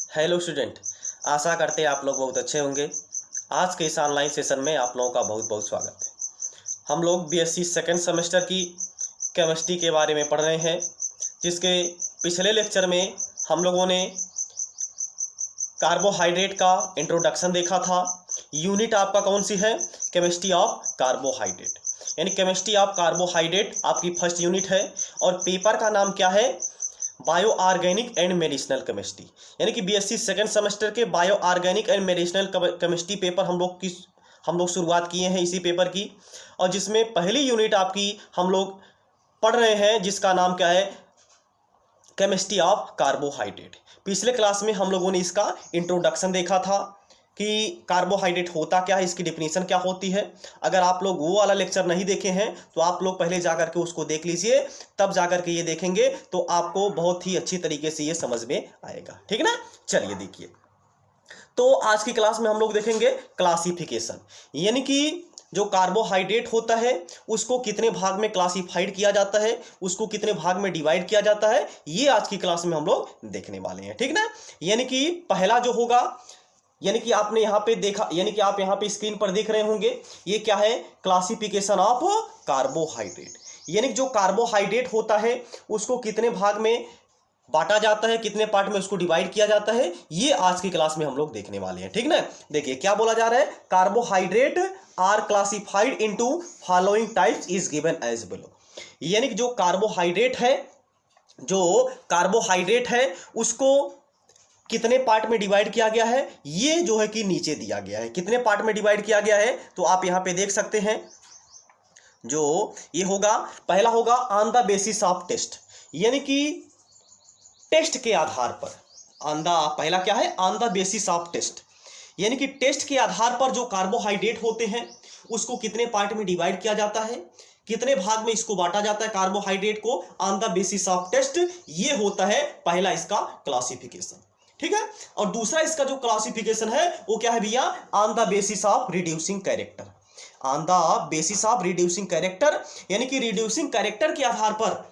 Hello student, आशा करते हैं आप लोग बहुत अच्छे होंगे। आज के इस ऑनलाइन सेशन में आप लोगों का बहुत बहुत स्वागत है। हम लोग बीएससी सेकेंड सेमेस्टर की केमिस्ट्री के बारे में पढ़ रहे हैं, जिसके पिछले लेक्चर में हम लोगों ने कार्बोहाइड्रेट का इंट्रोडक्शन देखा था। यूनिट आपका कौन सी है? केमिस्ट्री ऑफ कार्बोहाइड्रेट, यानी केमिस्ट्री ऑफ कार्बोहाइड्रेट आपकी फर्स्ट यूनिट है। और पेपर का नाम क्या है? Bio organic and medicinal chemistry, यानी कि बीएससी सेकेंड सेमेस्टर के bio organic and medicinal chemistry paper हम लोग शुरुआत किए हैं इसी पेपर की। और जिसमें पहली यूनिट आपकी हम लोग पढ़ रहे हैं, जिसका नाम क्या है? Chemistry of carbohydrate. पिछले क्लास में हम लोगों ने इसका इंट्रोडक्शन देखा था कि कार्बोहाइड्रेट होता क्या है, इसकी डिफिनीशन क्या होती है। अगर आप लोग वो वाला लेक्चर नहीं देखे हैं तो आप लोग पहले जा करके उसको देख लीजिए, तब जा करके ये देखेंगे तो आपको बहुत ही अच्छी तरीके से ये समझ में आएगा। ठीक ना? चलिए देखिए, तो आज की क्लास में हम लोग देखेंगे क्लासिफिकेशन, यानी कि जो कार्बोहाइड्रेट होता है उसको कितने भाग में क्लासिफाइड किया जाता है, उसको कितने भाग में डिवाइड किया जाता है, ये आज की क्लास में हम लोग देखने वाले हैं। ठीक ना? यानी कि पहला जो होगा, यानी कि आपने यहाँ पे देखा, यानी कि आप यहाँ पे स्क्रीन पर देख रहे होंगे, ये क्या है? Classification of carbohydrate. यानी कि जो कार्बोहाइड्रेट होता है उसको कितने भाग में बांटा जाता है, कितने पार्ट में उसको डिवाइड किया जाता है, ये आज की क्लास में हम लोग देखने वाले हैं। ठीक ना? देखिए क्या बोला जा रहा है, carbohydrate are classified into following types is given as below. यानी कि जो कार्बोहाइड्रेट है उसको कितने पार्ट में डिवाइड किया गया है, ये जो है कि नीचे दिया गया है। कितने पार्ट में डिवाइड किया गया है तो आप यहां पे देख सकते हैं। जो ये होगा, पहला होगा on the basis of test, यानी कि टेस्ट के आधार पर। पहला क्या है? On the basis of test, यानी कि टेस्ट के आधार पर जो कार्बोहाइड्रेट होते हैं उसको कितने पार्ट में डिवाइड किया जाता है, कितने भाग में इसको बांटा जाता है कार्बोहाइड्रेट को on the basis of test. ये होता है पहला इसका क्लासिफिकेशन। ठीक है? और दूसरा इसका जो क्लासिफिकेशन है वो क्या है भैया? On the basis of reducing character. On the basis of reducing character, यानी कि रिड्यूसिंग कैरेक्टर के आधार पर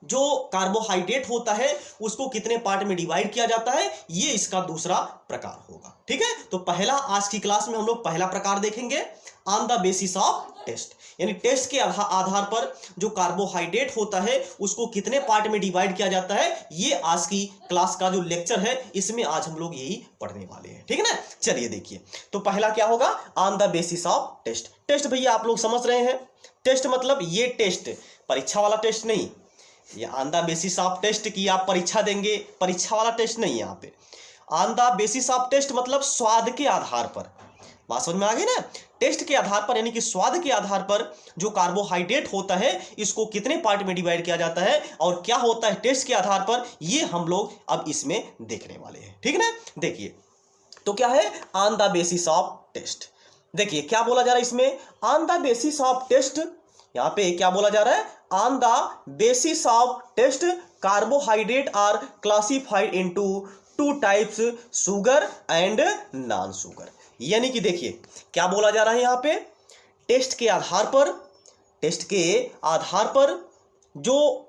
जो कार्बोहाइड्रेट होता है उसको कितने पार्ट में डिवाइड किया जाता है, ये इसका दूसरा प्रकार होगा। ठीक है? तो पहला, आज की क्लास में हम लोग पहला प्रकार देखेंगे, on the basis of test, यानी टेस्ट के आधार पर जो कार्बोहाइड्रेट होता है उसको कितने पार्ट में डिवाइड किया जाता है। ये आज की क्लास का जो लेक्चर है इसमें आज हम लोग यही पढ़ने वाले हैं। ठीक है ना? चलिए देखिए, तो पहला क्या होगा? On the basis of test. Test भैया आप लोग समझ रहे हैं, टेस्ट मतलब ये टेस्ट परीक्षा वाला टेस्ट नहीं, ये on the basis of test की आप परीक्षा देंगे, परीक्षा वाला टेस्ट नहीं। यहाँ पे on the basis of test मतलब स्वाद के आधार पर। बात समझ में आ गई ना? टेस्ट के आधार पर, यानी कि स्वाद के आधार पर जो कार्बोहाइड्रेट होता है इसको कितने पार्ट में डिवाइड किया जाता है और क्या होता है टेस्ट के आधार पर, ये हम लोग अब इसमें देखने वाले हैं। ठीक है ना? देखिए, तो क्या है on the basis of test. देखिए क्या बोला जा रहा है इसमें, on the basis of test. यहां पे क्या बोला जा रहा है? On the basis of test carbohydrate are classified into two types, sugar and non sugar. यानी कि देखिए क्या बोला जा रहा है यहां पे, टेस्ट के आधार पर जो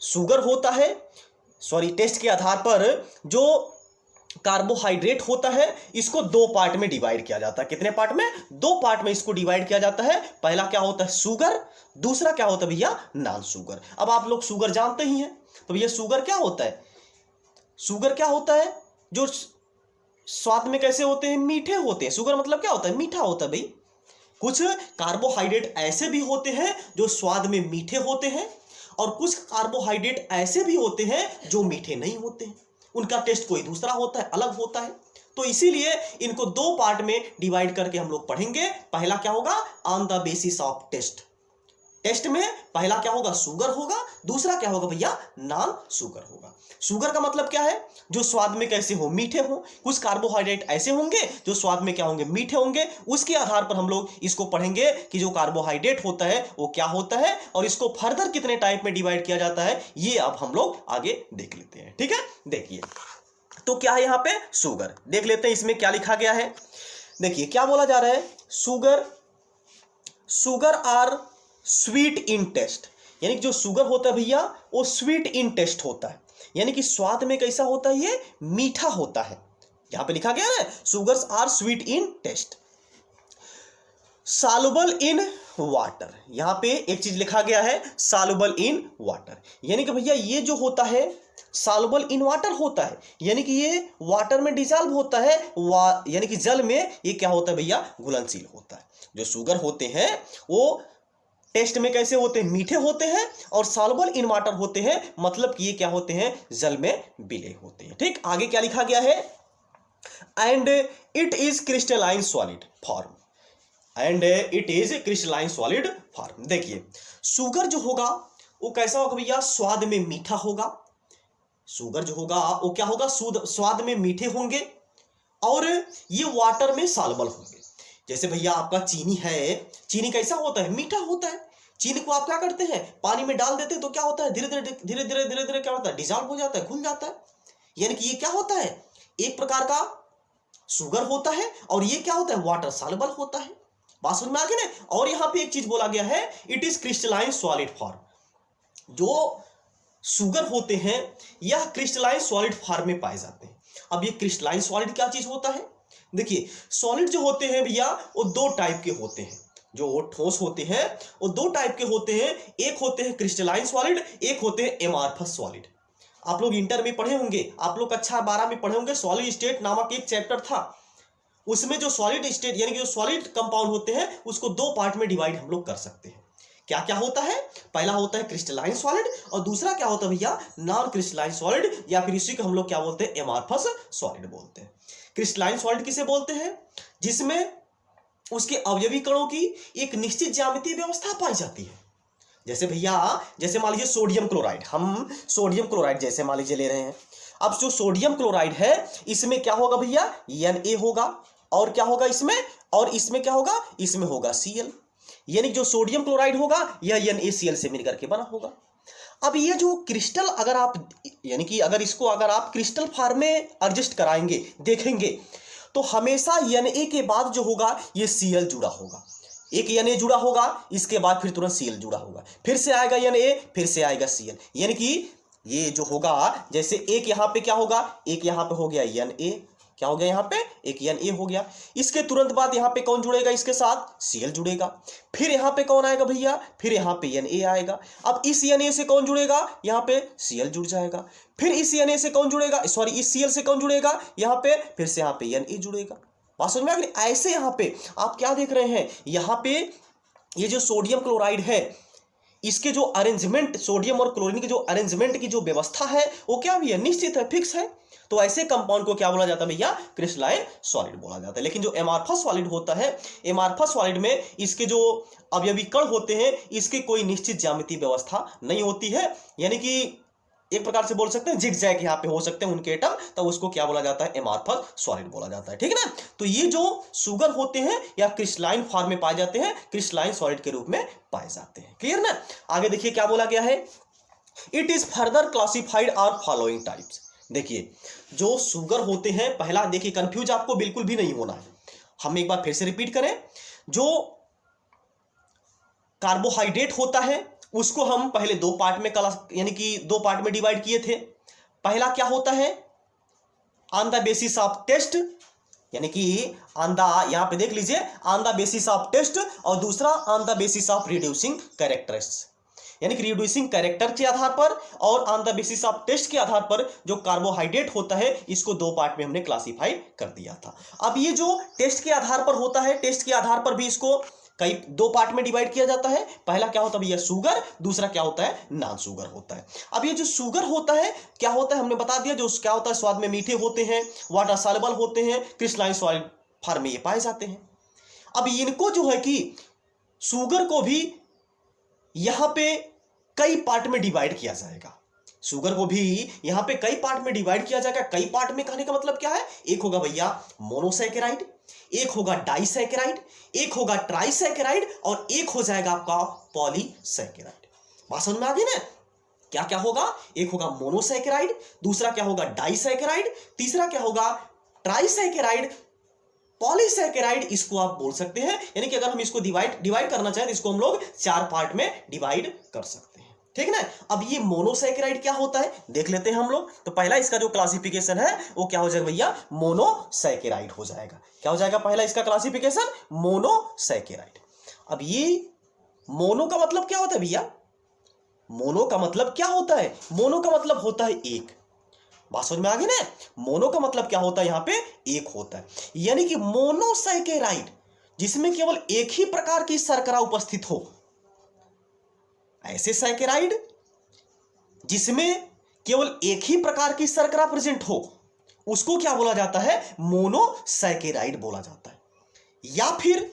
शुगर होता है, टेस्ट के आधार पर जो कार्बोहाइड्रेट होता है इसको दो पार्ट में डिवाइड किया जाता है। कितने पार्ट में? दो पार्ट में इसको डिवाइड किया जाता है। पहला क्या होता है? शुगर। दूसरा क्या होता है भैया? Non sugar. अब आप लोग शुगर जानते ही हैं, तो भैया शुगर क्या होता है? शुगर क्या होता है? जो स्वाद में कैसे होते हैं? मीठे होते हैं। शुगर मतलब क्या होता है? मीठा होता है भाई। कुछ कार्बोहाइड्रेट ऐसे भी होते हैं जो स्वाद में मीठे होते हैं और कुछ कार्बोहाइड्रेट ऐसे भी होते हैं जो मीठे नहीं होते हैं, उनका टेस्ट कोई दूसरा होता है, अलग होता है। तो इसीलिए इनको दो पार्ट में डिवाइड करके हम लोग पढ़ेंगे। पहला क्या होगा? On the basis of test. Test में पहला क्या होगा? शुगर होगा। दूसरा क्या होगा भैया? नॉन शुगर होगा। शुगर का मतलब क्या है? जो स्वाद में कैसे हो? मीठे हो। कुछ कार्बोहाइड्रेट ऐसे होंगे जो स्वाद में क्या होंगे? मीठे होंगे। उसके आधार पर हम लोग इसको पढ़ेंगे कि जो कार्बोहाइड्रेट होता है वो क्या होता है और इसको फर्दर कितने टाइप में डिवाइड किया जाता है, ये अब हम लोग आगे देख लेते हैं। ठीक है? देखिए, तो क्या है यहाँ पे? शुगर। देख लेते हैं इसमें क्या लिखा गया है। देखिए क्या बोला जा रहा है, sugar are sweet in test, यानी जो शुगर होता है भैया वो स्वीट इन टेस्ट होता है। यानी कि स्वाद में कैसा होता है, ये मीठा होता है। यहां पे लिखा गया है sugars are sweet in test, soluble in water. यहां पे एक चीज लिखा गया है सॉल्युबल इन वाटर, यानी कि भैया ये जो होता है सॉल्युबल इन वाटर होता है, यानी कि ये वाटर में डिसॉल्व होता है, यानी कि जल में ये क्या होता है भैया, घुलनशील होता है। जो शुगर होते हैं वो टेस्ट में कैसे होते हैं, मीठे होते हैं, और सॉल्युबल इन वाटर होते हैं, मतलब कि ये क्या होते हैं, जल में विलय होते हैं। ठीक, आगे क्या लिखा गया है, and it is crystalline solid form, and it is crystalline solid form. देखिए शुगर जो होगा वो कैसा होगा भैया, स्वाद में मीठा होगा। शुगर जो होगा वो क्या होगा, स्वाद में मीठे होंगे, और ये वाटर में सॉल्युबल होंगे। जैसे भैया आपका चीनी है, चीनी कैसा होता है, मीठा होता है। चीनी को आप क्या करते हैं, पानी में डाल देते हैं तो क्या होता है, धीरे धीरे क्या होता है, डिसॉल्व हो जाता है, घुल जाता है। यानी कि ये क्या होता है, एक प्रकार का शुगर होता है, और ये क्या होता है, वाटर सॉल्युबल होता है। बात समझ में आ गई ना। और यहां पे एक चीज बोला गया है, it is crystalline solid form. जो शुगर होते हैं यह क्रिस्टलाइन सॉलिड फॉर्म में पाए जाते हैं। अब ये क्रिस्टलाइन सॉलिड क्या चीज होता है, देखिए सॉलिड जो होते हैं भैया वो दो टाइप के होते हैं। जो ठोस होते हैं वो दो टाइप के होते हैं, एक होते हैं क्रिस्टलाइन सॉलिड, एक होते हैं एमार्फस सॉलिड। आप लोग इंटर में पढ़े होंगे, आप लोग कक्षा 12 में पढ़े होंगे, सॉलिड स्टेट नामक एक चैप्टर था। उसमें जो सॉलिड स्टेट यानी कि जो सॉलिड कंपाउंड होते हैं उसको दो पार्ट में डिवाइड हम लोग कर सकते हैं। क्या क्या होता है, पहला होता है क्रिस्टलाइन सॉलिड, और दूसरा क्या होता है भैया, नॉन क्रिस्टलाइन सॉलिड, या फिर इसी को हम लोग क्या बोलते हैं, एमार्फस सॉलिड बोलते हैं। क्रिस्टलाइन सॉलिड किसे बोलते हैं, जिसमें उसके अवयवी कणों की एक निश्चित ज्यामितीय व्यवस्था पाई जाती है। जैसे भैया, जैसे मान लीजिए सोडियम क्लोराइड, हम सोडियम क्लोराइड जैसे मान लीजिए ले रहे हैं। अब जो सोडियम क्लोराइड है इसमें क्या होगा भैया, Na होगा, और क्या होगा इसमें, और इसमें क्या होगा, इसमें होगा Cl। यानी जो सोडियम क्लोराइड होगा यह NaCl से मिलकर के बना होगा। अब ये जो क्रिस्टल अगर आप, यानी कि अगर इसको अगर आप क्रिस्टल फॉर्म में एडजस्ट कराएंगे, देखेंगे तो हमेशा Na के बाद जो होगा ये Cl जुड़ा होगा। एक Na जुड़ा होगा, इसके बाद फिर तुरंत Cl जुड़ा होगा, फिर से आएगा Na, फिर से आएगा Cl। यानी कि ये जो होगा, जैसे एक यहाँ पे क्या होगा, एक यहाँ पे हो गया Na, क्या हो गया यहाँ पे, एक Na हो गया। इसके तुरंत बाद यहाँ पे कौन जुड़ेगा, इसके साथ Cl जुड़ेगा। फिर यहाँ पे कौन आएगा भैया, फिर यहाँ पे Na आएगा। अब इस Na से कौन जुड़ेगा, यहाँ पे Cl जुड़ जाएगा। फिर इस Na से कौन जुड़ेगा, सॉरी इस Cl से कौन जुड़ेगा, यहाँ पे फिर से यहाँ पे Na जुड़ेगा। बात समझ में आ गई। ऐसे यहाँ पे आप क्या देख रहे हैं, यहाँ पे ये जो सोडियम क्लोराइड है इसके जो अरेंजमेंट, सोडियम और क्लोरीन के जो अरेंजमेंट की जो व्यवस्था है वो क्या भी है, निश्चित है, फिक्स है। तो ऐसे कंपाउंड को क्या बोला जाता है भैया, क्रिस्टलाइन सॉलिड बोला जाता है। लेकिन जो एमार्फस सॉलिड होता है, एमार्फस सॉलिड में इसके जो अवयवी कण होते हैं इसकी कोई निश्चित ज्यामितीय व्यवस्था नहीं होती है। यानी कि एक प्रकार से बोल सकते हैं जिगजैग यहाँ पे हो सकते हैं उनके एटम, तो उसको क्या बोला जाता है, एमार्फस सॉलिड बोला जाता है। ठीक है ना। तो ये जो शुगर होते हैं या क्रिस्टलाइन फॉर्म में पाए जाते हैं, क्रिस्टलाइन सॉलिड के रूप में पाए जाते हैं। क्लियर ना। आगे देखिए क्या बोला गया है, it is further classified are following types. देखिए जो शुगर होते हैं, पहला देखिए कंफ्यूज आपको बिल्कुल भी नहीं होना है, हम एक बार फिर से रिपीट करें। जो कार्बोहाइड्रेट होता है उसको हम पहले दो पार्ट में यानी कि दो पार्ट में डिवाइड किए थे। पहला क्या होता है, on the basis of test, यानी कि ऑन द, यहां पे देख लीजिए, on the basis of test, और दूसरा on the basis of reducing characters, यानी कि रिड्यूसिंग कैरेक्टर के आधार पर और on the basis of test के आधार पर जो कार्बोहाइड्रेट होता है इसको दो पार्ट में हमने क्लासिफाई कर दिया था। अब ये जो टेस्ट के आधार पर होता है, टेस्ट के आधार पर भी इसको कई दो पार्ट में डिवाइड किया जाता है। पहला क्या होता है भैया, शुगर, दूसरा क्या होता है, नॉन शुगर होता है। अब ये जो शुगर होता है क्या होता है, हमने बता दिया, जो क्या होता है, स्वाद में मीठे होते हैं, वाटर सॉल्युबल होते हैं, क्रिस्टलाइन सॉलिड फॉर्म में ये पाए जाते हैं। अब इनको जो है कि शुगर को भी यहां पे कई पार्ट में डिवाइड किया जाएगा, शुगर को भी यहां पे कई पार्ट में डिवाइड किया जाएगा। कई पार्ट में कहने का मतलब क्या है, एक होगा भैया मोनोसैकेराइड, एक होगा डाइसैकेराइड, एक होगा ट्राइसैकेराइड, और एक हो जाएगा आपका पॉलीसैकेराइड। बात समझ में आ गई ना। क्या क्या होगा, एक होगा मोनोसैकेराइड, दूसरा क्या होगा डाइसैकेराइड, तीसरा क्या होगा ट्राइसैकेराइड, पॉलीसैकेराइड इसको आप बोल सकते हैं। यानी कि अगर हम इसको डिवाइड करना चाहें तो इसको हम लोग चार पार्ट में डिवाइड कर सकते हैं। ठीक ना। अब ये मोनोसैकेराइड क्या होता है देख लेते हैं हम लोग। तो पहला इसका जो क्लासिफिकेशन है वो क्या हो जाएगा भैया, मोनोसैकेराइड हो जाएगा। क्या हो जाएगा पहला इसका क्लासिफिकेशन, मोनोसैकेराइड। अब ये मोनो का मतलब क्या होता है भैया, मोनो का मतलब क्या होता है, मोनो का मतलब होता है एक। बात समझ में आ गई ना। मोनो का मतलब क्या होता है, यहां पे एक होता है। यानी कि मोनोसैकेराइड जिसमें केवल एक ही प्रकार की शर्करा उपस्थित हो, ऐसे सैकेराइड जिसमें केवल एक ही प्रकार की शर्करा प्रेजेंट हो, उसको क्या बोला जाता है, मोनोसैकेराइड बोला जाता है। या फिर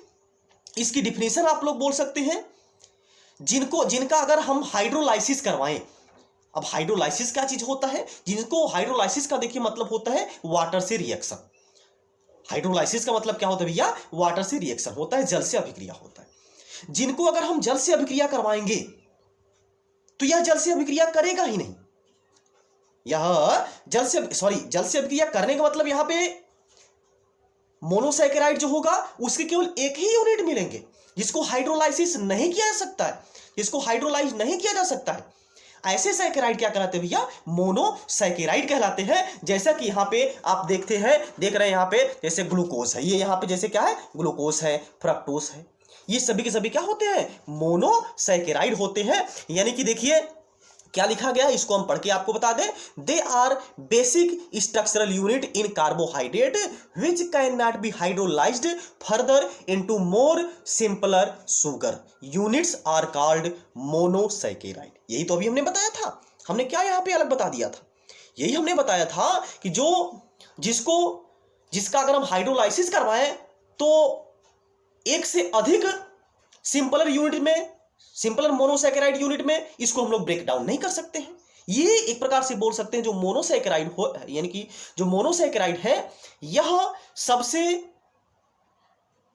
इसकी डिफिनेशन आप लोग बोल सकते हैं, जिनका अगर हम हाइड्रोलाइसिस करवाएं। अब हाइड्रोलाइसिस क्या चीज होता है, जिनको हाइड्रोलाइसिस का देखिए मतलब होता है वाटर से रिएक्शन। हाइड्रोलाइसिस का मतलब क्या होता है भैया, वाटर से रिएक्शन होता है, जल से अभिक्रिया होता है। जिनको अगर हम जल से अभिक्रिया करवाएंगे तो यह जल से अभिक्रिया करेगा ही नहीं। यह जल से अभिक्रिया करने का मतलब यहां पे मोनोसैकेराइड जो होगा उसके केवल एक ही यूनिट मिलेंगे, जिसको हाइड्रोलाइसिस नहीं किया जा सकता है, जिसको हाइड्रोलाइज नहीं किया जा सकता है। ऐसे सैकेराइड क्या कहलाते हैं भैया, मोनोसैकेराइड कहलाते हैं। जैसा कि यहां पे आप देख रहे हैं यहां पे जैसे ग्लूकोज है, ये यहां पे जैसे क्या है, ग्लूकोज है, फ्रक्टोज है, ये सभी के सभी क्या होते हैं, मोनोसैकेराइड होते हैं। यानी कि देखिए क्या लिखा गया है, इसको हम पढ़ के आपको बता दें। They are basic structural unit in carbohydrate which can not be hydrolysed further into more simpler sugar units are called monosaccharide. यही तो अभी हमने बताया था। हमने क्या यहां पे अलग बता दिया था, यही हमने बताया था कि जिसका अगर हम हाइड्रोलाइसिस करवाएं तो एक से अधिक सिंपलर मोनोसैकेराइड यूनिट में इसको हम लोग ब्रेक डाउन नहीं कर सकते हैं। ये एक प्रकार से बोल सकते हैं जो मोनोसैकेराइड हो, यानी कि जो मोनोसैकेराइड है यह सबसे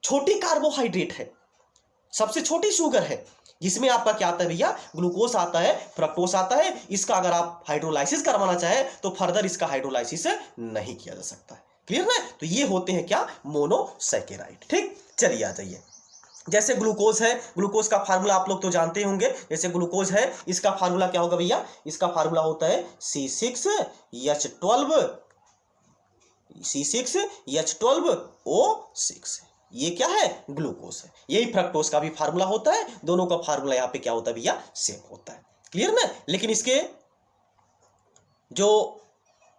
छोटी कार्बोहाइड्रेट है, सबसे छोटी शुगर है, जिसमें आपका क्या आता है भैया, ग्लूकोज आता है, फ्रक्टोज आता है। इसका अगर आप हाइड्रोलाइसिस करवाना चाहें तो फर्दर इसका हाइड्रोलाइसिस नहीं किया जा सकता है। क्लियर ना। तो ये होते हैं क्या, मोनोसैकेराइड। ठीक, चलिए आ जाइए। जैसे ग्लूकोज है, ग्लूकोज का फार्मूला आप लोग तो जानते होंगे। जैसे ग्लूकोज है, इसका फार्मूला क्या होगा भैया, इसका फार्मूला होता है C6H12O6। ये क्या है, ग्लूकोज है। यही फ्रक्टोज का भी फार्मूला होता है। दोनों का फार्मूला यहां पे क्या होता है भैया, सेम होता है। क्लियर ना। लेकिन इसके जो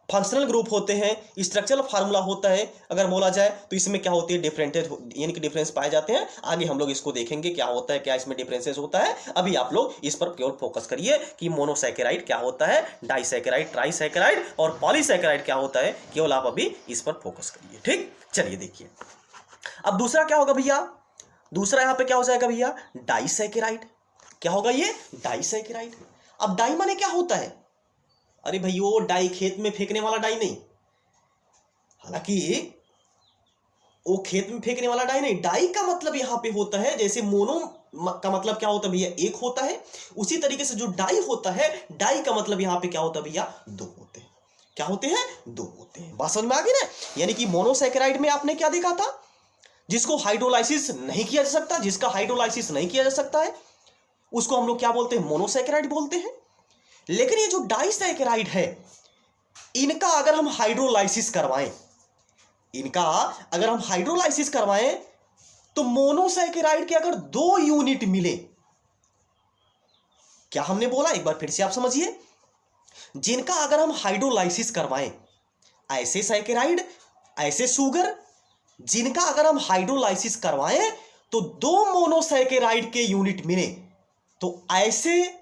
फंक्शनल ग्रुप होते हैं, स्ट्रक्चरल फार्मूला होता है, अगर बोला जाए तो इसमें क्या होती है, यानी कि डिफरेंस पाए जाते हैं। आगे हम लोग इसको देखेंगे क्या होता है, क्या इसमें डिफरेंसेस होता है। अभी आप लोग इस पर केवल फोकस करिए कि मोनोसैकेराइड क्या होता है, डाइसैकेराइड, ट्राइसैकेराइड और पॉलीसैकेराइड क्या होता है, केवल आप अभी इस पर फोकस करिए। ठीक, चलिए देखिए। अब दूसरा क्या होगा भैया, दूसरा यहां पे क्या हो जाएगा भैया, डाइसैकेराइड। क्या होगा ये, डाइसैकेराइड। अब डाई माने क्या होता है, अरे भाई वो डाई खेत में फेंकने वाला डाई नहीं, हालांकि वो खेत में फेंकने वाला डाई नहीं। डाई का मतलब यहां पे होता है, जैसे मोनो का मतलब क्या होता है भैया, एक होता है, उसी तरीके से जो डाई होता है, डाई का मतलब यहां पे क्या होता है भैया, दो होते हैं। क्या होते हैं, दो होते हैं। बात समझ में आ गई ना। यानी कि मोनोसैकेराइड में आपने क्या देखा था, जिसको हाइड्रोलाइसिस नहीं किया जा सकता, जिसका हाइड्रोलाइसिस नहीं किया जा सकता है उसको हम लोग क्या बोलते हैं, मोनोसैकेराइड बोलते हैं। लेकिन ये जो डाइसैकेराइड है, इनका अगर हम हाइड्रोलाइसिस करवाएं, तो मोनोसैकेराइड के अगर 2 यूनिट मिले, क्या हमने बोला एक बार फिर से आप समझिए, जिनका अगर हम हाइड्रोलाइसिस करवाएं, ऐसे सैकेराइड, ऐसे शुगर, जिनका अगर हम हाइड्रोलाइसिस करवाएं तो 2 मोनोसैकेराइड के यूनिट मिले, तो ऐसे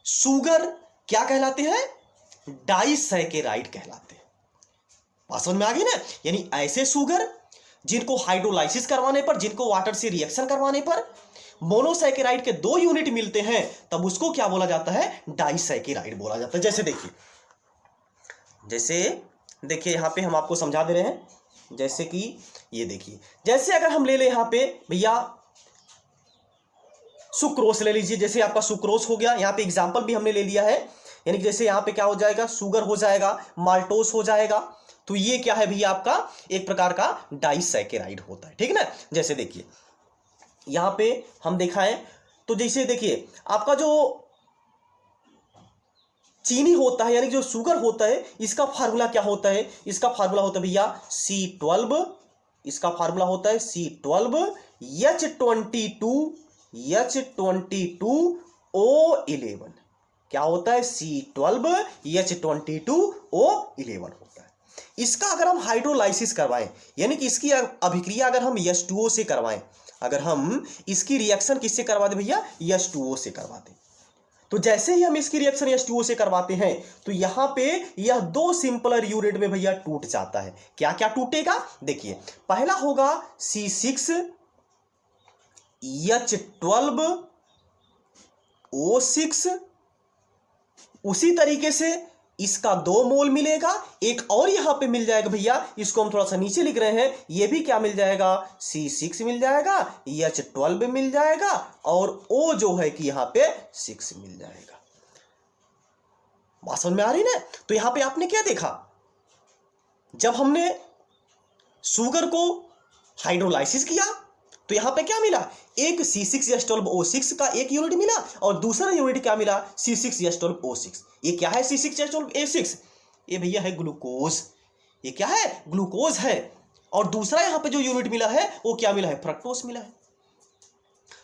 शुगर क्या कहलाते हैं, डाइसैकेराइड कहलाते हैं। बात समझ में आ गई ना। यानी ऐसे शुगर जिनको हाइड्रोलाइसिस करवाने पर, जिनको वाटर से रिएक्शन करवाने पर मोनोसैकेराइड के 2 यूनिट मिलते हैं, तब उसको क्या बोला जाता है, डाइसैकेराइड बोला जाता है। जैसे देखिए यहां पे हम आपको समझा दे रहे हैं। जैसे कि ये देखिए, जैसे अगर हम ले ले यहां पे भैया सुक्रोस ले लीजिए। जैसे आपका सुक्रोस हो गया, यहां पे एग्जांपल भी हमने ले लिया है। यानी कि जैसे यहां पे क्या हो जाएगा, शुगर हो जाएगा, माल्टोस हो जाएगा। तो ये क्या है भैया, आपका एक प्रकार का डाइसैकेराइड होता है। ठीक है ना। जैसे देखिए यहां पे हम दिखाएं तो जैसे देखिए आपका जो चीनी होता है यानी जो शुगर होता है, इसका फार्मूला क्या होता है? इसका फार्मूला होता है भैया C12, इसका फार्मूला होता है C12 H22O11। क्या होता है? C12 H22O11 होता है। इसका अगर हम हाइड्रोलाइसिस करवाएं, यानी कि इसकी अभिक्रिया अगर हम H2O से करवाएं, अगर हम इसकी रिएक्शन किससे करवाते भैया? H2O से करवाते। तो जैसे ही हम इसकी रिएक्शन H2O से करवाते हैं तो यहां पे यह दो सिंपलर यूनिट में भैया टूट जाता है। क्या क्या टूटेगा? देखिए, पहला होगा C6H12O6, उसी तरीके से इसका 2 मोल मिलेगा। एक और यहां पे मिल जाएगा भैया, इसको हम थोड़ा सा नीचे लिख रहे हैं, ये भी क्या मिल जाएगा? C6 मिल जाएगा, H12 मिल जाएगा और O जो है कि यहां पे 6 मिल जाएगा। बात समझ में आ रही ना? तो यहां पे आपने क्या देखा, जब हमने शुगर को हाइड्रोलाइसिस किया तो यहां पे क्या मिला? एक C6H12O6 का एक यूनिट मिला और दूसरा यूनिट क्या मिला? C6H12O6। ये क्या है C6H12O6? ये भैया है ग्लूकोज। ये क्या है? ग्लूकोज है। और दूसरा यहां पे जो यूनिट मिला है वो क्या मिला है? फ्रक्टोज मिला है।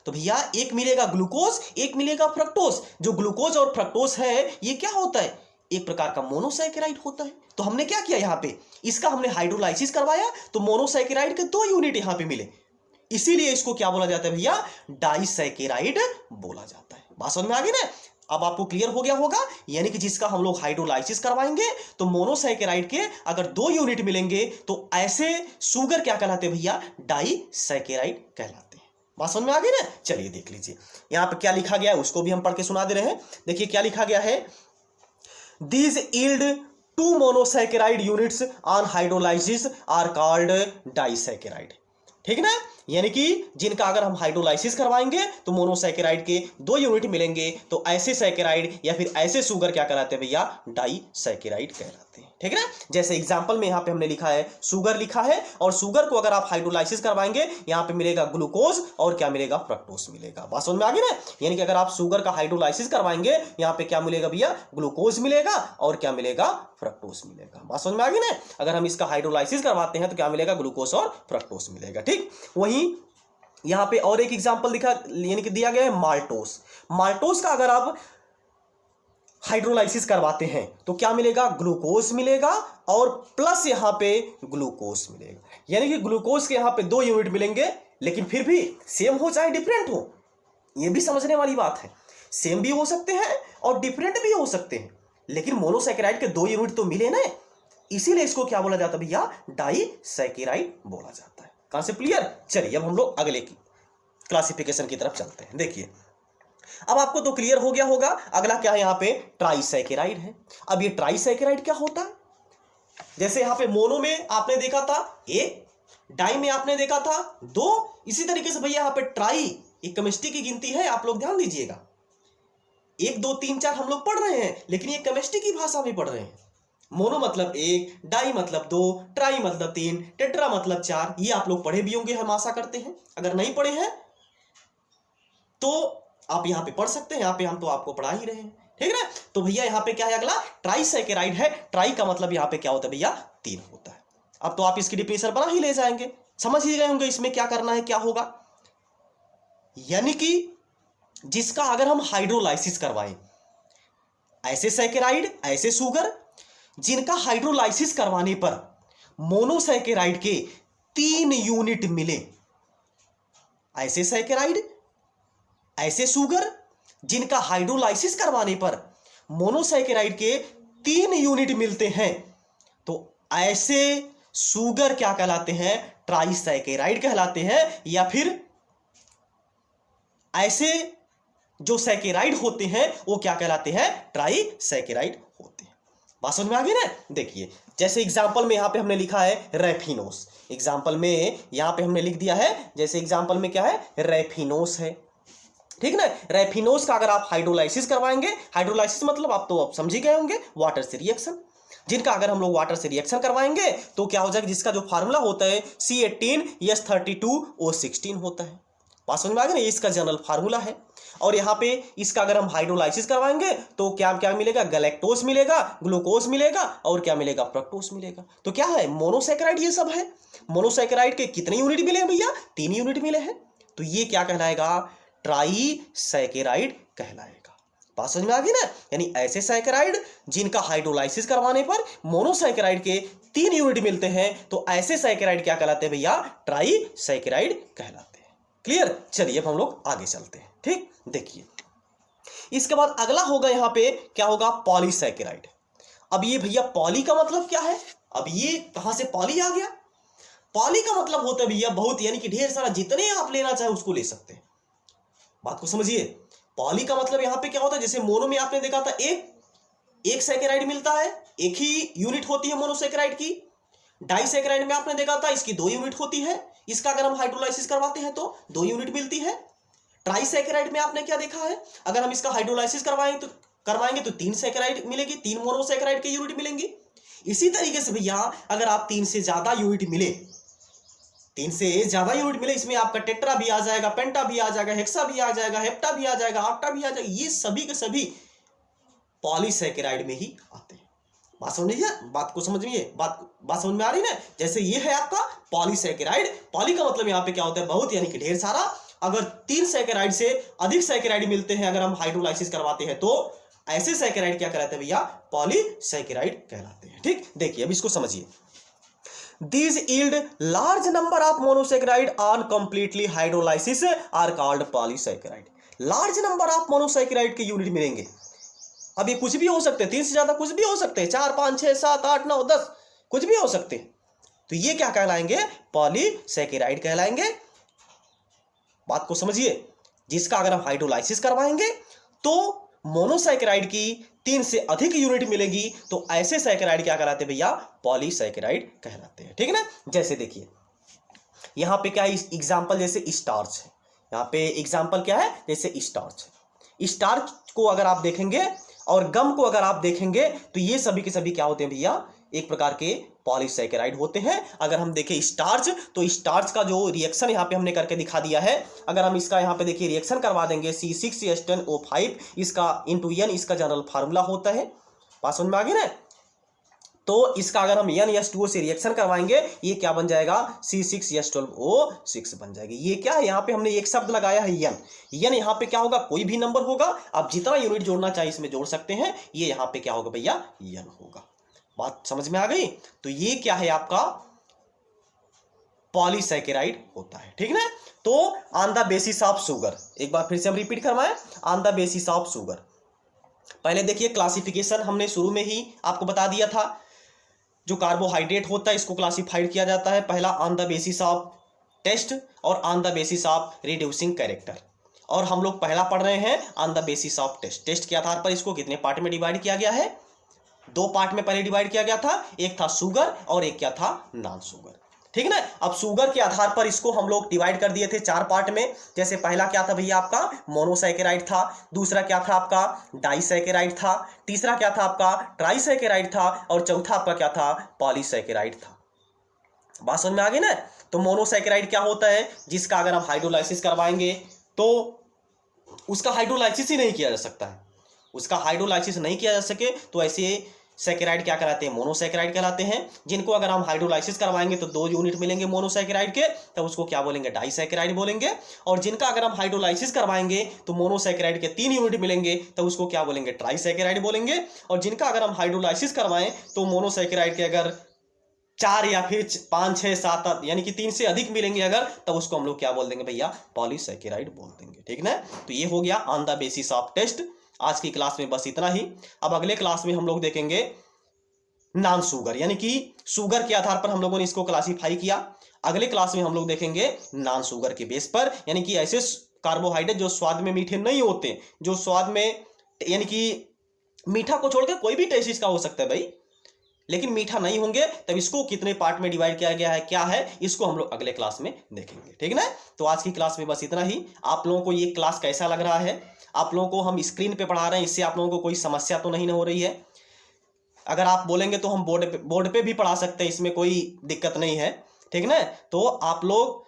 तो भैया एक मिलेगा ग्लूकोज, एक मिलेगा फ्रक्टोज। जो ग्लूकोज और फ्रक्टोज है ये क्या होता है? एक प्रकार का मोनोसैकेराइड होता है। तो हमने क्या किया, यहां पे इसका हमने हाइड्रोलाइसिस करवाया तो मोनोसैकेराइड के 2 यूनिट यहां पे मिले, इसीलिए इसको क्या बोला जाता है भैया? डाइसैकेराइड बोला जाता है। बात समझ में आ गई ना? अब आपको क्लियर हो गया होगा, यानी कि जिसका हम लोग हाइड्रोलाइसिस करवाएंगे तो मोनोसैकेराइड के अगर 2 यूनिट मिलेंगे तो ऐसे शुगर क्या कहलाते हैं भैया? डाइसैकेराइड कहलाते हैं। बात समझ में आ गई ना? चलिए देख लीजिए यहां पे क्या लिखा गया है, उसको भी हम पढ़ के सुना दे रहे हैं। देखिए क्या लिखा गया है, these yield 2 monosaccharide units on hydrolysis are called disaccharide. ठीक ना? यानी कि जिनका अगर हम हाइड्रोलाइसिस करवाएंगे तो मोनोसैकेराइड के 2 यूनिट मिलेंगे तो ऐसे सैकेराइड या फिर ऐसे शुगर क्या कहलाते हैं भैया? डाइसैकेराइड कहलाते हैं। ठीक है ना? जैसे एग्जांपल में यहां पे हमने लिखा है शुगर लिखा है, और शुगर को अगर आप हाइड्रोलाइसिस करवाएंगे यहां पे मिलेगा ग्लूकोज और क्या मिलेगा? फ्रक्टोज मिलेगा। बात समझ में आ गई ना? यानी कि अगर आप शुगर का हाइड्रोलाइसिस करवाएंगे यहां पे क्या मिलेगा भैया? ग्लूकोज मिलेगा और क्या मिलेगा? फ्रक्टोज मिलेगा। बात समझ में आ गई ना? अगर हम इसका हाइड्रोलाइसिस करवाते हैं तो क्या मिलेगा? ग्लूकोज और फ्रक्टोज मिलेगा। ठीक, वहीं यहां पे और एक एग्जांपल दिखा यानी कि दिया गया है माल्टोस। माल्टोस का अगर आप हाइड्रोलाइसिस करवाते हैं तो क्या मिलेगा? ग्लूकोज मिलेगा और प्लस यहां पे ग्लूकोज मिलेगा। यानी कि ग्लूकोज के यहां पे 2 यूनिट मिलेंगे, लेकिन फिर भी सेम हो चाहे डिफरेंट हो, यह भी समझने वाली बात है। सेम भी हो सकते हैं और डिफरेंट भी हो सकते हैं, लेकिन मोनोसैकेराइड के 2 यूनिट तो मिले ना, इसीलिए इसको क्या बोला जाता है भैया? डाइसैकेराइड बोला जाता है। Concept clear? चलिए अब हम लोग अगले की क्लासिफिकेशन की तरफ चलते हैं। देखिए अब आपको तो क्लियर हो गया होगा, अगला क्या है? यहां पे ट्राइसैकेराइड है। अब ये ट्राइसैकेराइड क्या होता है? जैसे यहां पे मोनो में आपने देखा था 1, डाई में आपने देखा था 2, इसी तरीके से भैया यहां पे ट्राई, एक केमिस्ट्री की गिनती है, आप लोग ध्यान दीजिएगा। 1 2 3 4 हम लोग पढ़ रहे हैं, लेकिन ये केमिस्ट्री की भाषा में पढ़ रहे हैं। मोनो मतलब 1, डाई मतलब 2, ट्राई मतलब 3, टेट्रा मतलब 4। ये आप लोग पढ़े भी होंगे, हम आशा करते हैं। अगर नहीं पढ़े हैं तो आप यहां पे पढ़ सकते हैं, यहां पे हम तो आपको पढ़ा ही रहे हैं। ठीक है ना? तो भैया यहां पे क्या है? अगला ट्राइसैकेराइड है। ट्राई का मतलब यहां पे क्या होता है भैया? 3 होता है। अब तो आप इसकी डिफिनेशन बना ही ले जाएंगे, समझ ही गए होंगे इसमें क्या करना है, क्या होगा। यानी कि जिसका अगर हम हाइड्रोलाइसिस करवाएं, ऐसे सैकेराइड, ऐसे शुगर जिनका हाइड्रोलाइसिस करवाने पर मोनोसैकेराइड के 3 यूनिट मिले, ऐसे सैकेराइड, ऐसे शुगर जिनका हाइड्रोलाइसिस करवाने पर मोनोसैकेराइड के 3 यूनिट मिलते हैं, तो ऐसे शुगर क्या कहलाते हैं? ट्राइसैकेराइड कहलाते हैं। या फिर ऐसे जो सैकेराइड होते हैं वो क्या कहलाते हैं? ट्राइसैकेराइड होते हैं। बात समझ में आ गई ना? देखिए जैसे एग्जांपल में यहां पे हमने लिखा है रेफिनोस। एग्जांपल में यहां पे हमने लिख दिया है, जैसे एग्जांपल में क्या है? रेफिनोस है। ठीक ना? रेफिनोस का अगर आप हाइड्रोलाइसिस करवाएंगे, हाइड्रोलाइसिस मतलब आप तो अब समझ ही गए होंगे, वाटर से रिएक्शन। जिनका अगर हम लोग वाटर से रिएक्शन करवाएंगे तो क्या हो जाएगा? जिसका जो फार्मूला होता है C18H32O16 होता है। बात समझ में आ गई ना? इसका जनरल फार्मूला है। और यहाँ पे इसका अगर हम हाइड्रोलाइसिस करवाएंगे तो क्या क्या मिलेगा, गैलेक्टोज मिलेगा, ग्लूकोज मिलेगा और क्या मिलेगा, फ्रक्टोज मिलेगा। तो क्या है, मोनोसैकेराइड ये सब है। मोनोसैकेराइड के कितने यूनिट मिले हैं भैया, 3 यूनिट मिले हैं। तो ये क्या कहलाएगा, ट्राइसैकेराइड कहलाएगा। बात समझ में आ गई ना। यानी ऐसे सैकेराइड जिनका हाइड्रोलाइसिस करवाने पर मोनोसैकेराइड के 3 यूनिट मिलते हैं, तो ऐसे सैकेराइड क्या कहलाते हैं भैया, ट्राइसैकेराइड कहलाते हैं। क्लियर। चलिए अब हम लोग आगे चलते हैं। ठीक, देखिए इसके बाद अगला होगा यहां पे क्या होगा, पॉलीसैकेराइड। अब ये भैया पॉली का मतलब क्या है, अब ये कहां से पॉली आ गया। पॉली का मतलब होता है भैया बहुत, यानी कि ढेर सारा, जितने आप लेना चाहे उसको ले सकते हैं। बात को समझिए। पॉली का मतलब यहां पे क्या होता है, जैसे मोनो में आपने देखा था एक सैकेराइड मिलता है, एक ही यूनिट होती है मोनोसैकेराइड की। डाइसैकेराइड में आपने देखा था इसकी 2 यूनिट होती है, इसका अगर हम हाइड्रोलाइसिस करवाते हैं तो 2 यूनिट मिलती है। ट्राइसैकेराइड में आपने क्या देखा है, अगर हम इसका हाइड्रोलाइसिस करवाएंगे तो 3 सैकेराइड मिलेगी, 3 मोनोसैकेराइड के यूनिट मिलेंगी। इसी तरीके से भैया अगर आप 3 से ज्यादा यूनिट मिले, 3 से ज्यादा यूनिट मिले, इसमें आपका टेट्रा भी आ जाएगा, पेंटा भी आ जाएगा, हेक्सा भी आ जाएगा, हेप्टा भी आ जाएगा, ऑक्टा भी आ जाएगा, ये सभी के सभी पॉलीसैकेराइड में ही आते हैं। बात समझ लीजिए, बात को समझ लीजिए, बात समझ में आ रही ना। जैसे ये है आपका पॉलीसैकेराइड। पॉली का मतलब यहाँ पे क्या होता है, बहुत, यानी कि ढेर सारा। अगर 3 सैकेराइड से अधिक सैकेराइड मिलते हैं अगर हम हाइड्रोलाइसिस करवाते हैं, तो ऐसे सैकेराइड क्या कहलाते हैं भैया, पॉलीसैकेराइड कहलाते हैं। ठीक, देखिए अब इसको समझिए। These yield large number of monosaccharide on completely hydrolysis are called polysaccharide. Large number of monosaccharide के यूनिट मिलेंगे। अब ये कुछ भी हो सकते हैं, 3 से ज्यादा कुछ भी हो सकते हैं, 4 5 6 7 8 9 10 कुछ भी हो सकते हैं। तो ये क्या कहलाएंगे, पॉलीसैकेराइड कहलाएंगे। बात को समझिए। जिसका अगर हम हाइड्रोलाइसिस करवाएंगे तो मोनोसैकेराइड की 3 से अधिक यूनिट मिलेगी, तो ऐसे सैकेराइड क्या कहलाते हैं भैया, पॉलीसैकेराइड कहलाते हैं। ठीक है ना। जैसे देखिए यहां पे क्या है एग्जांपल, जैसे स्टार्च है। यहां पे एग्जांपल क्या है, जैसे स्टार्च है। स्टार्च को अगर आप देखेंगे और गम को अगर आप देखेंगे तो ये सभी के सभी क्या होते हैं भैया, एक प्रकार के पॉलीसैकेराइड होते हैं। अगर हम देखें स्टार्च, तो स्टार्च का जो रिएक्शन यहाँ पे हमने करके दिखा दिया है। अगर हम इसका यहाँ पे देखिए रिएक्शन करवा देंगे C6H10O5, इसका इंटू N इसका जनरल फार्मूला होता है। बात समझ में आ गई ना। तो इसका अगर हम NH2O से रिएक्शन करवाएंगे, ये क्या बन जाएगा, C6H12O6 बन जाएगी। ये क्या है, यहाँ पे हमने एक शब्द लगाया है N। यहाँ पे क्या होगा, कोई भी नंबर होगा, आप जितना यूनिट जोड़ना चाहिए इसमें जोड़ सकते हैं। ये यहाँ पे क्या होगा भैया, N होगा। बात समझ में आ गई। तो ये क्या है आपका पॉलीसैकेराइड होता है। ठीक ना। तो on the basis of sugar, एक बार फिर से हम रिपीट करवाएं, on the basis of sugar. पहले देखिए क्लासिफिकेशन हमने शुरू में ही आपको बता दिया था। जो कार्बोहाइड्रेट होता है इसको क्लासिफाइड किया जाता है, पहला on the basis of test और on the basis of reducing character. और हम लोग पहला पढ़ रहे हैं on the basis of test. Test के आधार पर इसको कितने पार्ट में डिवाइड किया गया है, 2 पार्ट में पहले डिवाइड किया गया था, एक था शुगर और एक क्या था, नॉन शुगर। ठीक है ना। अब शुगर के आधार पर इसको हम लोग डिवाइड कर दिए थे 4 पार्ट में। जैसे पहला क्या था भैया आपका, मोनोसैकेराइड था, दूसरा क्या था आपका, डाइसैकेराइड था, तीसरा क्या था आपका, ट्राइसैकेराइड था, और चौथा आपका क्या था, पॉलीसैकेराइड था। बात समझ में आ गई ना। तो मोनोसैकेराइड क्या होता है, जिसका अगर हम हाइड्रोलाइसिस करवाएंगे तो उसका हाइड्रोलाइसिस ही नहीं किया जा सकता है। उसका हाइड्रोलाइसिस नहीं किया जा सके तो ऐसे सैकेराइड क्या कहलाते हैं, मोनोसैकेराइड कहलाते हैं। जिनको अगर हम हाइड्रोलाइसिस करवाएंगे तो 2 यूनिट मिलेंगे मोनोसैकेराइड के, तब उसको क्या बोलेंगे, डाइसैकेराइड बोलेंगे। और जिनका अगर हम हाइड्रोलाइसिस करवाएंगे तो मोनोसैकेराइड के 3 यूनिट मिलेंगे, तब उसको क्या बोलेंगे, ट्राइसैकेराइड बोलेंगे। और जिनका अगर हम हाइड्रोलाइसिस करवाएं तो मोनोसैकेराइड के अगर 4 या फिर 5 6 7 यानी कि 3 से अधिक मिलेंगे अगर, तब उसको हम लोग क्या बोल देंगे भैया, पॉलीसैकेराइड बोल देंगे। ठीक ना। तो ये हो गया on the basis of test. आज की क्लास में बस इतना ही। अब अगले क्लास में हम लोग देखेंगे नॉन शुगर, यानी कि शुगर के आधार पर हम लोगों ने इसको क्लासिफाई किया। अगले क्लास में हम लोग देखेंगे नॉन शुगर के बेस पर, यानी कि ऐसे कार्बोहाइड्रेट जो स्वाद में मीठे नहीं होते, जो स्वाद में यानी कि मीठा को छोड़कर कोई भी टेस्ट इसका हो सकता है भाई, लेकिन मीठा नहीं होंगे, तब इसको कितने पार्ट में डिवाइड किया गया है, क्या है, इसको हम लोग अगले क्लास में देखेंगे। ठीक ना। तो आज की क्लास में बस इतना ही। आप लोगों को ये क्लास कैसा लग रहा है, आप लोगों को हम स्क्रीन पे पढ़ा रहे हैं, इससे आप लोगों को कोई समस्या तो नहीं हो रही है। अगर आप बोलेंगे तो हम बोर्ड पे भी पढ़ा सकते हैं, इसमें कोई दिक्कत नहीं है। ठीक ना। तो आप लोग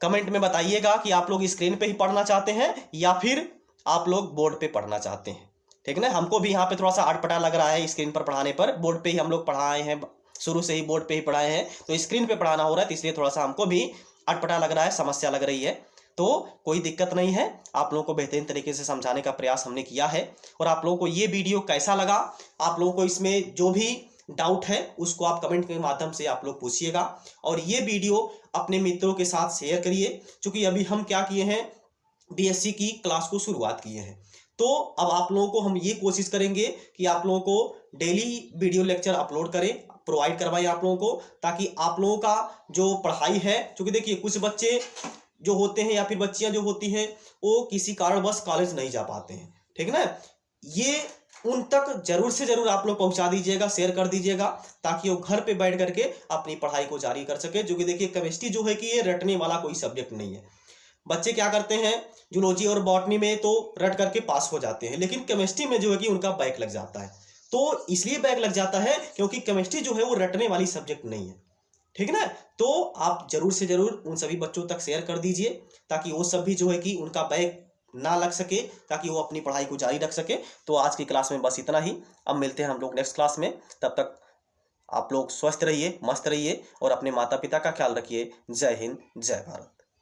कमेंट में बताइएगा कि आप लोग स्क्रीन पे ही पढ़ना चाहते हैं या फिर आप लोग बोर्ड पे पढ़ना चाहते हैं, ठीक है ना। हमको भी यहाँ पे थोड़ा सा अटपटा लग रहा है स्क्रीन पर पढ़ाने पर, बोर्ड पे ही हम लोग पढ़ाए हैं, शुरू से ही बोर्ड पे ही पढ़ाए हैं, तो स्क्रीन पे पढ़ाना हो रहा है, तो इसलिए थोड़ा सा हमको भी अटपटा लग रहा है, समस्या लग रही है। तो कोई दिक्कत नहीं है, आप लोगों को बेहतरीन तरीके से समझाने का प्रयास हमने किया है। और आप लोगों को ये वीडियो कैसा लगा, आप लोगों को इसमें जो भी डाउट है उसको आप कमेंट के माध्यम से आप लोग पूछिएगा। और ये वीडियो अपने मित्रों के साथ शेयर करिए, क्योंकि अभी हम क्या किए हैं, बीएससी की क्लास को शुरुआत किए हैं। तो अब आप लोगों को हम ये कोशिश करेंगे कि आप लोगों को डेली वीडियो लेक्चर अपलोड करें, प्रोवाइड करवाएं आप लोगों को, ताकि आप लोगों का जो पढ़ाई है, क्योंकि देखिए कुछ बच्चे जो होते हैं या फिर बच्चियां जो होती हैं वो किसी कारणवश कॉलेज नहीं जा पाते हैं, ठीक है ना। ये उन तक जरूर से जरूर आप लोग पहुंचा दीजिएगा, शेयर कर दीजिएगा, ताकि वो घर पे बैठ करके अपनी पढ़ाई को जारी कर सके। जो कि देखिए केमिस्ट्री जो है कि ये रटने वाला कोई सब्जेक्ट नहीं है। बच्चे क्या करते हैं, जूलॉजी और बॉटनी में तो रट करके पास हो जाते हैं, लेकिन केमिस्ट्री में जो है कि उनका बैक लग जाता है। तो इसलिए बैक लग जाता है क्योंकि केमिस्ट्री जो है वो रटने वाली सब्जेक्ट नहीं है, ठीक है ना। तो आप जरूर से जरूर उन सभी बच्चों तक शेयर कर दीजिए, ताकि वो सब भी जो है कि उनका बैक ना लग सके, ताकि वो अपनी पढ़ाई को जारी रख सके। तो आज की क्लास में बस इतना ही, अब मिलते हैं हम लोग नेक्स्ट क्लास में। तब तक आप लोग स्वस्थ रहिए, मस्त रहिए और अपने माता पिता का ख्याल रखिए। जय हिंद, जय भारत।